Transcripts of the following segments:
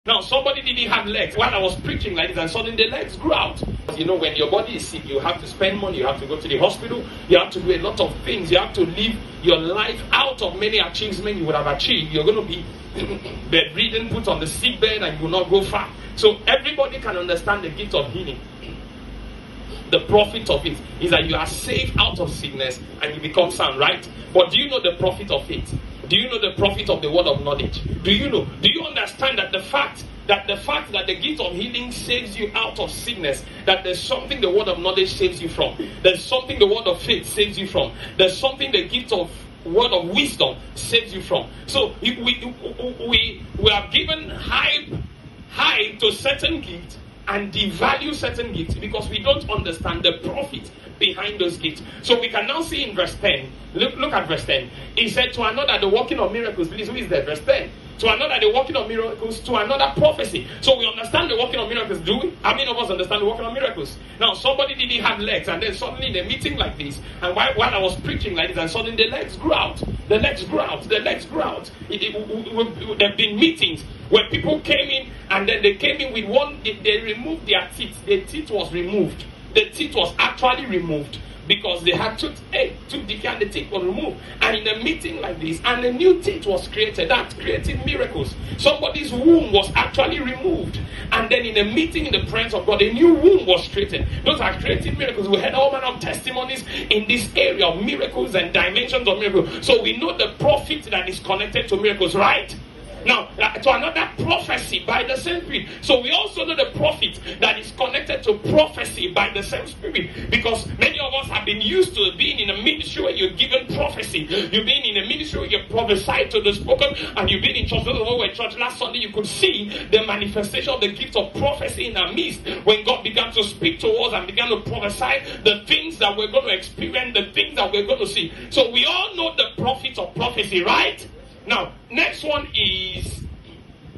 Now, somebody didn't have legs while I was preaching like this, and suddenly the legs grew out. You know, when your body is sick, you have to spend money, you have to go to the hospital, you have to do a lot of things, you have to live your life out of many achievements you would have achieved. You're going to be bedridden, put on the sick bed, and you will not go far. So, everybody can understand the gift of healing. The profit of it is that you are saved out of sickness and you become sound, right? But do you know the profit of it? Do you know the profit of the word of knowledge? Do you know? Do you understand that the fact that the gift of healing saves you out of sickness, that there's something the word of knowledge saves you from, there's something the word of faith saves you from, there's something the gift of word of wisdom saves you from. So we are given hype to certain gifts and devalue certain gifts because we don't understand the profit behind those gifts. So we can now see in verse 10, look at verse 10. He said, to another the working of miracles. Please, who is there? Verse 10. To another the working of miracles, to another prophecy. So we understand the working of miracles, do we? How many of us understand the working of miracles? Now, somebody didn't have legs, and then suddenly in a meeting like this, and while I was preaching like this, and suddenly the legs grew out. The legs grew out. The legs grew out. There have been meetings where people came in, and then they came in with they removed their teeth. The teeth was removed. The teeth was actually removed because they had tooth decay and the teeth was removed. And in a meeting like this, and a new teeth was created. That created miracles. Somebody's womb was actually removed. And then in a meeting in the presence of God, a new womb was created. Those are creating miracles. We had all manner of testimonies in this area of miracles and dimensions of miracles. So we know the profit that is connected to miracles, right? Now, to another prophecy by the same Spirit. So we also know the profit that is connected to prophecy by the same Spirit. Because many of us have been used to being in a ministry where you're given prophecy. You've been in a ministry where you're prophesied to the spoken. And you've been in church. Church last Sunday, you could see the manifestation of the gift of prophecy in our midst. When God began to speak to us and began to prophesy the things that we're going to experience, the things that we're going to see. So we all know the profit of prophecy, right? Now, next one is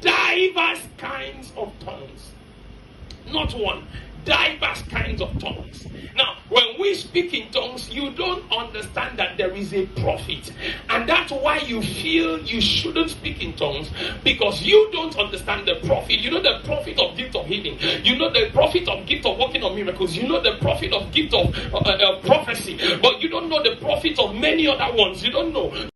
diverse kinds of tongues. Not one, diverse kinds of tongues. Now, when we speak in tongues, you don't understand that there is a profit. And that's why you feel you shouldn't speak in tongues, because you don't understand the profit. You know the profit of gift of healing. You know the profit of gift of working of miracles. You know the profit of gift of prophecy. But you don't know the profit of many other ones. You don't know.